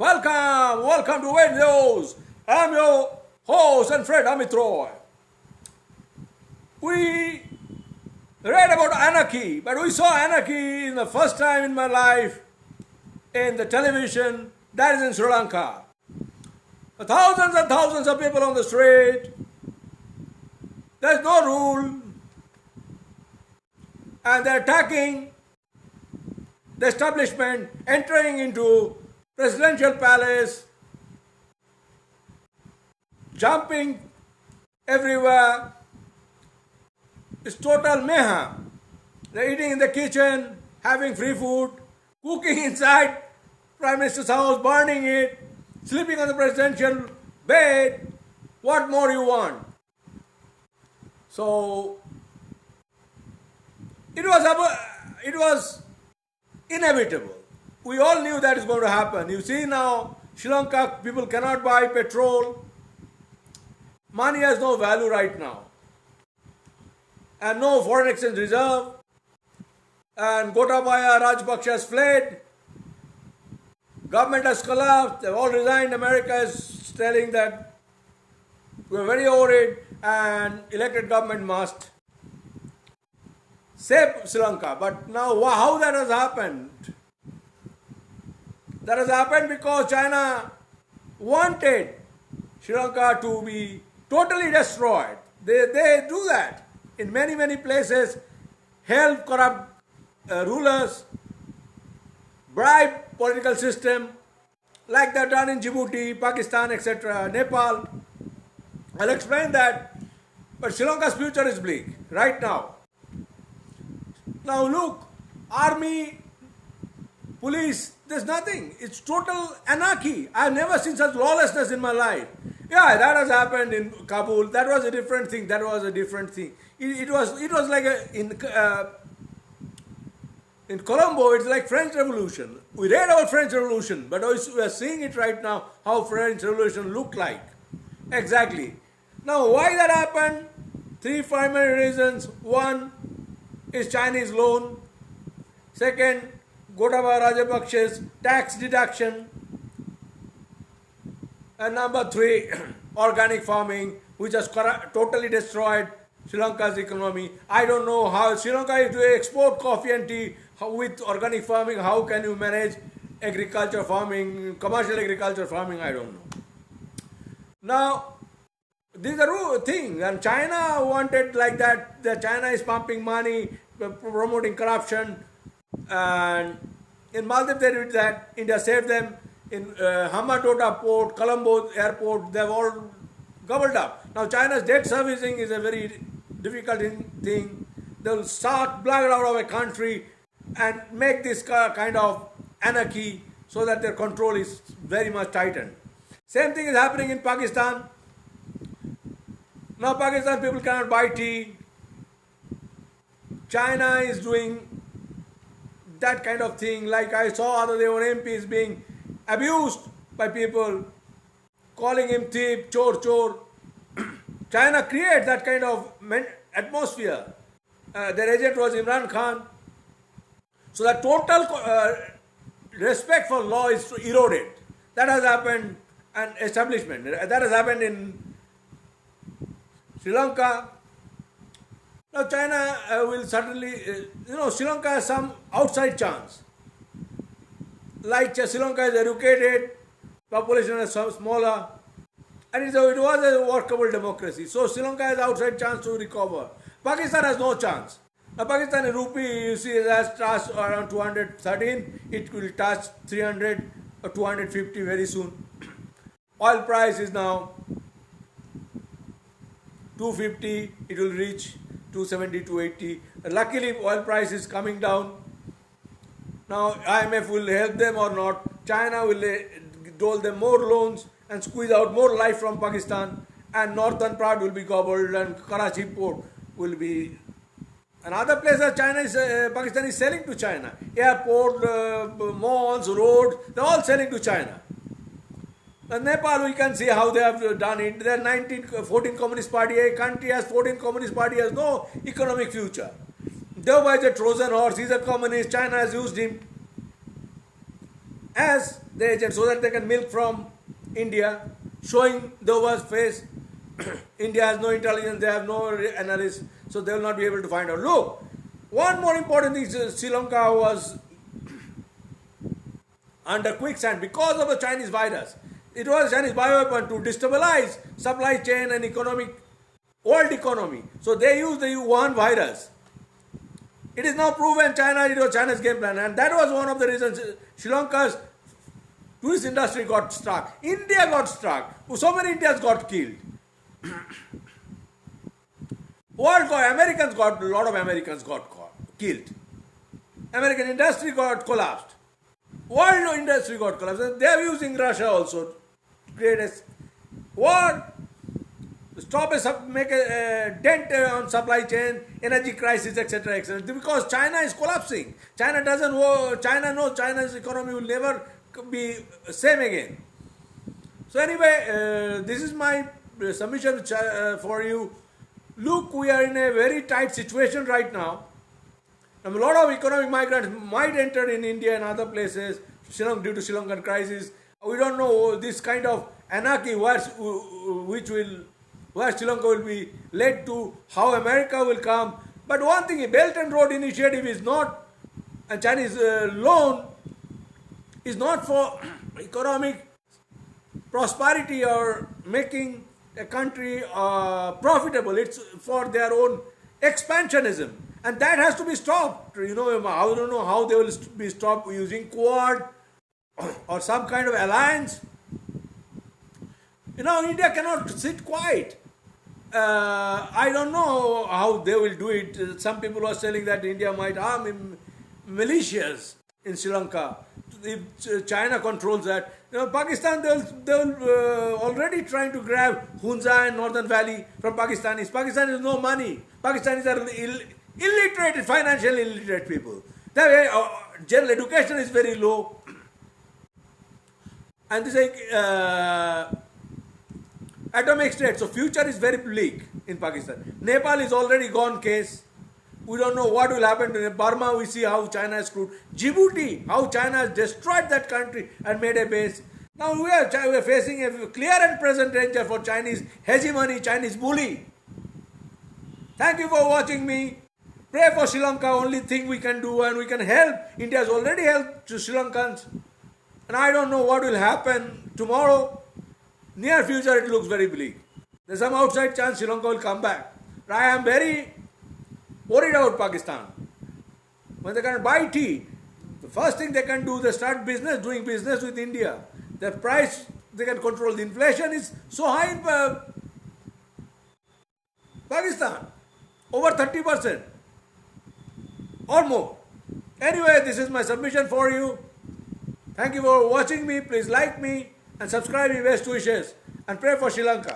Welcome to Wade News. I'm your host and friend Amit Roy. We read about anarchy, but we saw anarchy in the first time in my life in the television, that is in Sri Lanka. Thousands and thousands of people on the street. There's no rule. And they're attacking the establishment, entering into presidential palace, jumping everywhere. It's total mayhem. They're eating in the kitchen, having free food, cooking inside Prime Minister's house, burning it, sleeping on the presidential bed. What more you want? So it was inevitable. We all knew that is going to happen. You see now, Sri Lanka people cannot buy petrol. Money has no value right now. And no foreign exchange reserve. And Gotabaya Rajapaksa has fled. Government has collapsed. They've all resigned. America is telling that we're very worried and elected government must save Sri Lanka. But now how that has happened? That has happened because China wanted Sri Lanka to be totally destroyed. They do that in many places, help corrupt rulers, bribe political system, like they've done in Djibouti, Pakistan, etc., Nepal. I'll explain that. But Sri Lanka's future is bleak right now. Now look, army, police, there's nothing. It's total anarchy. I've never seen such lawlessness in my life. Yeah, that has happened in Kabul. That was a different thing. It was like in Colombo, it's like French Revolution. We read about French Revolution, but we are seeing it right now, how French Revolution looked like. Exactly. Now, why that happened? Three primary reasons. One is Chinese loan. Second, Gotabaya Rajapaksa's tax deduction. And number three, organic farming, which has totally destroyed Sri Lanka's economy. I don't know how Sri Lanka, if you export coffee and tea with organic farming, how can you manage agriculture farming, commercial agriculture farming? I don't know. Now, this is a thing, and China wanted like that. China is pumping money, promoting corruption, and in Maldives they did that. India saved them. In Hambantota port, Colombo airport, they've all gobbled up. Now China's debt servicing is a very difficult thing. They'll start black out of a country and make this kind of anarchy so that their control is very much tightened. Same thing is happening in Pakistan. Now Pakistan people cannot buy tea. China is doing that kind of thing. Like I saw other day, one MP is being abused by people, calling him thief, chore. China creates that kind of atmosphere. Their agent was Imran Khan. So that total respect for law is eroded. That has happened and establishment. That has happened in Sri Lanka. Now China will certainly, Sri Lanka has some outside chance. Like Sri Lanka is educated, population is smaller, and it was a workable democracy. So Sri Lanka has outside chance to recover. Pakistan has no chance. Now Pakistan in rupee, you see, it has touched around 213. It will touch 300 or 250 very soon. Oil price is now 250. It will reach 270, 280. Luckily, oil price is coming down. Now, IMF will help them or not. China will dole them more loans and squeeze out more life from Pakistan. And northern part will be gobbled, and Karachi port will be. And other places Pakistan is selling to China. Airport, malls, roads, they're all selling to China. And Nepal, we can see how they have done it. There are 14 Communist Party. A country has 14 Communist Party has no economic future. Thereby is a Trojan horse. He's a communist. China has used him as the agent, so that they can milk from India, showing the worst face. India has no intelligence, they have no analysis, so they will not be able to find out. Look, one more important thing is Sri Lanka was under quicksand because of the Chinese virus. It was Chinese bioweapon to destabilize supply chain and economic, world economy. So they used the Wuhan virus. It is now proven it was China's game plan, and that was one of the reasons Sri Lanka's tourist industry got struck. India got struck. So many Indians got killed. A lot of Americans got killed. American industry got collapsed. World industry got collapsed. They are using Russia also to create a war, make a dent on supply chain, energy crisis, etc., etc. Because China is collapsing. China knows China's economy will never be same again. So anyway, this is my submission for you. Look, we are in a very tight situation right now. A lot of economic migrants might enter in India and other places due to Sri Lankan crisis. We don't know this kind of anarchy where Sri Lanka will be led to, how America will come. But one thing, a Belt and Road Initiative is not, and Chinese loan is not for economic prosperity or making a country profitable. It's for their own expansionism, and that has to be stopped. I don't know how they will be stopped using Quad or some kind of alliance. India cannot sit quiet. I don't know how they will do it. Some people are saying that India might arm militias in Sri Lanka if China controls that. Pakistan, they'll already trying to grab Hunza and Northern Valley from Pakistanis. Pakistan has no money. Pakistanis are illiterate, financially illiterate people. Their general education is very low. And this is atomic state. So future is very bleak in Pakistan. Nepal is already gone case. We don't know what will happen to Burma. We see how China is screwed. Djibouti, how China has destroyed that country and made a base. Now we are facing a clear and present danger for Chinese hegemony, Chinese bully. Thank you for watching me. Pray for Sri Lanka, only thing we can do, and we can help. India has already helped to Sri Lankans. And I don't know what will happen tomorrow. Near future it looks very bleak. There's some outside chance Sri Lanka will come back. But I am very worried about Pakistan. When they can buy tea, the first thing they can do, they start doing business with India. The price, they can control. The inflation is so high in Pakistan, over 30% or more. Anyway, this is my submission for you. Thank you for watching me. Please like me and subscribe me. Best wishes and pray for Sri Lanka.